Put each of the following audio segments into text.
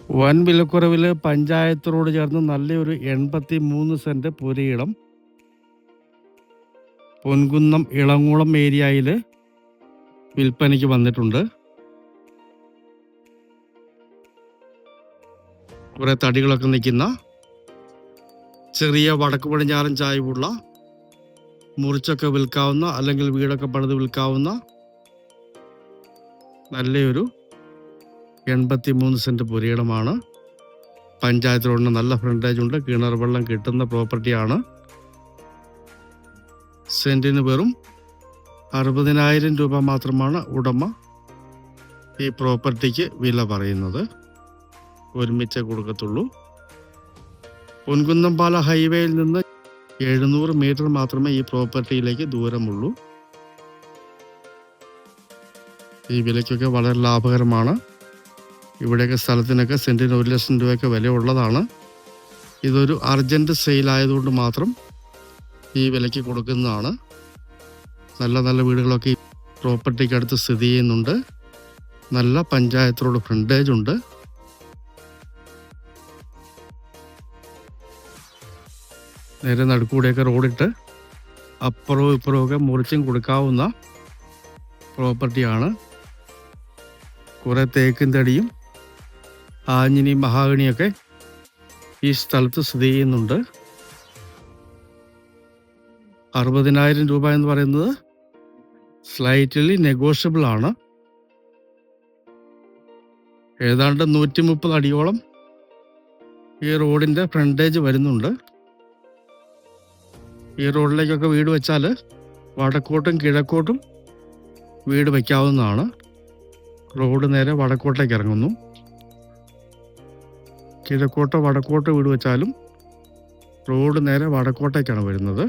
വൻ വിലക്കുറവിൽ പഞ്ചായത്തിനോട് ചേർന്ന് നല്ലൊരു 83 സെന്റ് പുരയിടം പൊൻകുന്നം ഇളങ്കുളം ഏരിയയിൽ വിൽപ്പനയ്ക്ക് വന്നിട്ടുണ്ട്. കുറേ തടികളൊക്കെ നിൽക്കുന്ന ചെറിയ വടക്ക് പടിഞ്ഞാറൻ ചായ്വുള്ള മുറിച്ചൊക്കെ വിൽക്കാവുന്ന അല്ലെങ്കിൽ വീടൊക്കെ പണിത് വിൽക്കാവുന്ന നല്ലൊരു 83 സെന്റ് പുരയിടമാണ്. പഞ്ചായത്തിനോട് നല്ല ഫ്രണ്ടേജ് ഉണ്ട്. കിണർ വെള്ളം കിട്ടുന്ന പ്രോപ്പർട്ടിയാണ്. സെന്റിന് വെറും 60,000 രൂപ മാത്രമാണ് ഉടമ ഈ പ്രോപ്പർട്ടിക്ക് വില പറയുന്നത്. ഒരുമിച്ച് കൊടുക്കത്തുള്ളൂ. പൊൻകുന്നംപാല ഹൈവേയിൽ നിന്ന് 700 മീറ്റർ മാത്രമേ ഈ പ്രോപ്പർട്ടിയിലേക്ക് ദൂരമുള്ളൂ. ഈ വിലയ്ക്കൊക്കെ വളരെ ലാഭകരമാണ്. ഇവിടെയൊക്കെ സ്ഥലത്തിനൊക്കെ സെന്റിന് 1 ലക്ഷം രൂപയൊക്കെ വില ഉള്ളതാണ്. ഇതൊരു അർജന്റ് സെയിൽ ആയതുകൊണ്ട് മാത്രം ഈ വിലയ്ക്ക് കൊടുക്കുന്നതാണ്. നല്ല നല്ല വീടുകളൊക്കെ ഈ പ്രോപ്പർട്ടിക്ക് അടുത്ത് സ്ഥിതി ചെയ്യുന്നുണ്ട്. നല്ല പഞ്ചായത്തിനോട് ഫ്രണ്ടേജ് ഉണ്ട്. നേരെ നടുക്കൂടെയൊക്കെ റോഡിട്ട് അപ്പുറവും ഇപ്പുറമൊക്കെ മുറിച്ചും കൊടുക്കാവുന്ന പ്രോപ്പർട്ടിയാണ്. കുറേ തേക്കും തടിയും ആഞ്ഞിനിയും മഹാഗണിയൊക്കെ ഈ സ്ഥലത്ത് സ്ഥിതി ചെയ്യുന്നുണ്ട്. 60,000 രൂപ എന്ന് പറയുന്നത് സ്ലൈറ്റ്ലി നെഗോഷ്യബിൾ ആണ്. ഏതാണ്ട് 130 അടിയോളം ഈ റോഡിൻ്റെ ഫ്രണ്ടേജ് വരുന്നുണ്ട്. ഈ റോഡിലേക്കൊക്കെ വീട് വെച്ചാൽ വടക്കോട്ടും കിഴക്കോട്ടും വീട് വയ്ക്കാവുന്നതാണ്. റോഡ് നേരെ വടക്കോട്ടേക്ക് ഇറങ്ങുന്നു. കിഴക്കോട്ടോ വടക്കോട്ടോ വീട് വെച്ചാലും റോഡ് നേരെ വടക്കോട്ടേക്കാണ് വരുന്നത്.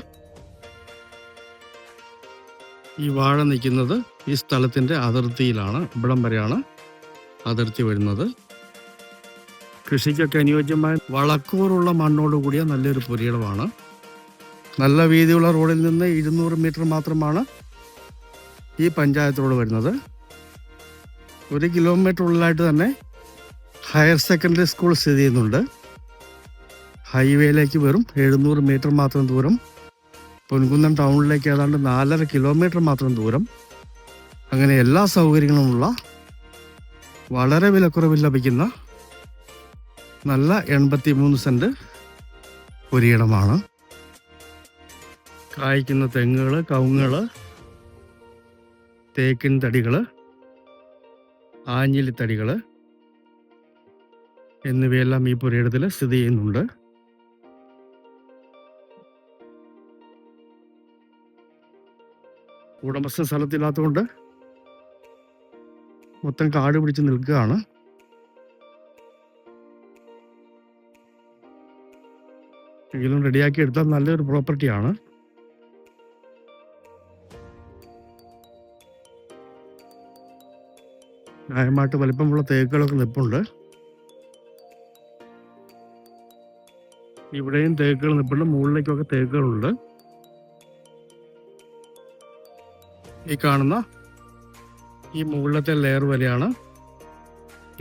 ഈ വാഴ നിൽക്കുന്നത് ഈ സ്ഥലത്തിൻ്റെ അതിർത്തിയിലാണ്. ഇവിടം വരെയാണ് അതിർത്തി വരുന്നത്. കൃഷിക്കൊക്കെ അനുയോജ്യമായ വളക്കൂറുള്ള മണ്ണോട് കൂടിയ നല്ലൊരു പുരയിടമാണ്. നല്ല വീതിയുള്ള റോഡിൽ നിന്ന് 200 മീറ്റർ മാത്രമാണ് ഈ പഞ്ചായത്തോട് വരുന്നത്. 1 കിലോമീറ്റർ ഉള്ളിലായിട്ട് തന്നെ ഹയർ സെക്കൻഡറി സ്കൂൾ സ്ഥിതി ചെയ്യുന്നുണ്ട്. ഹൈവേയിലേക്ക് വെറും 700 മീറ്റർ മാത്രം ദൂരം. പൊൻകുന്നം ടൗണിലേക്ക് ഏതാണ്ട് 4.5 കിലോമീറ്റർ മാത്രം ദൂരം. അങ്ങനെ എല്ലാ സൗകര്യങ്ങളുമുള്ള വളരെ വിലക്കുറവിൽ ലഭിക്കുന്ന നല്ല 83 സെന്റ് പുരയിടമാണ്. കായ്ക്കുന്ന തെങ്ങുകൾ, കവുങ്ങുകൾ, തേക്കിൻ തടികൾ, ആഞ്ഞിലിത്തടികൾ എന്നിവയെല്ലാം ഈ പുരയിടത്തിൽ സ്ഥിതി ചെയ്യുന്നുണ്ട്. ഉടമസ്ഥ സ്ഥലത്തില്ലാത്തതുകൊണ്ട് മൊത്തം കാട് പിടിച്ച് നിൽക്കുകയാണ്. എങ്കിലും റെഡിയാക്കി എടുത്താൽ നല്ലൊരു പ്രോപ്പർട്ടിയാണ്. ന്യായമായിട്ട് വലിപ്പമുള്ള തേക്കുകളൊക്കെ നിൽപ്പുണ്ട്. ഇവിടെയും തേക്കുകൾ നിൽപ്പുണ്ട്. മുകളിലേക്കൊക്കെ തേക്കുകളുണ്ട്. ഈ കാണുന്ന ഈ മുകളിലത്തെ ലെയർ വരെയാണ്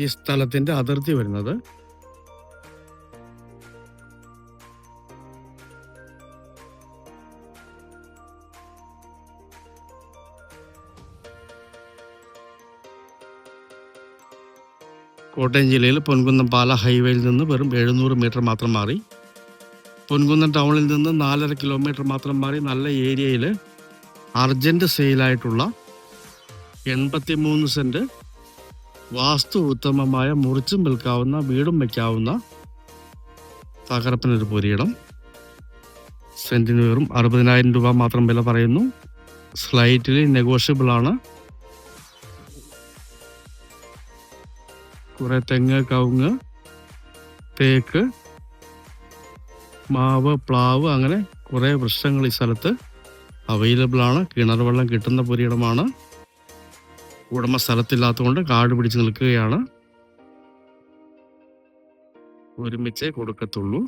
ഈ സ്ഥലത്തിൻ്റെ അതിർത്തി വരുന്നത്. കോട്ടയം ജില്ലയിൽ പൊൻകുന്നം പാല ഹൈവേയിൽ നിന്ന് വെറും 700 മീറ്റർ മാത്രം മാറി, പൊൻകുന്നം ടൗണിൽ നിന്ന് 4.5 കിലോമീറ്റർ മാത്രം മാറി നല്ല ഏരിയയിൽ അർജൻറ്റ് സെയിലായിട്ടുള്ള 83 സെന്റ് വാസ്തു ഉത്തമമായ മുറിച്ചും വിൽക്കാവുന്ന വീടും വയ്ക്കാവുന്ന തകർപ്പനൊരു പുരയിടം. സെന്റിന് വെറും 60,000 രൂപ മാത്രം വില പറയുന്നു. സ്ലൈറ്റ്ലി നെഗോഷ്യബിൾ ആണ്. കുറേ തെങ്ങ്, കവുങ്ങ്, തേക്ക്, മാവ്, പ്ലാവ് അങ്ങനെ കുറേ വൃക്ഷങ്ങൾ ഈ സ്ഥലത്ത് അവൈലബിൾ ആണ്. കിണർ വെള്ളം കിട്ടുന്ന പുരയിടമാണ്. ഉടമ സ്ഥലത്തില്ലാത്തതുകൊണ്ട് കാട് പിടിച്ച് നിൽക്കുകയാണ്. ഒരുമിച്ചേ കൊടുക്കത്തുള്ളൂ.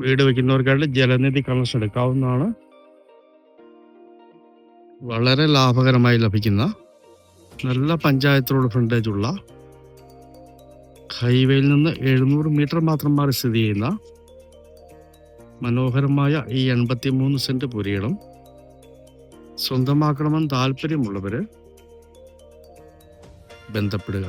വീട് വയ്ക്കുന്നവർക്കായിട്ട് ജലനിധി കണക്ഷൻ എടുക്കാവുന്നതാണ്. വളരെ ലാഭകരമായി ലഭിക്കുന്ന നല്ല പഞ്ചായത്തിനോട് ഫ്രണ്ടേജുള്ള ഹൈവേയിൽ നിന്ന് 700 മീറ്റർ മാത്രം മാറി സ്ഥിതി ചെയ്യുന്ന മനോഹരമായ ഈ 83 സെന്റ് പുരയിടം സ്വന്തമാക്കണമെന്ന് താല്പര്യമുള്ളവര് ബന്ധപ്പെടുക.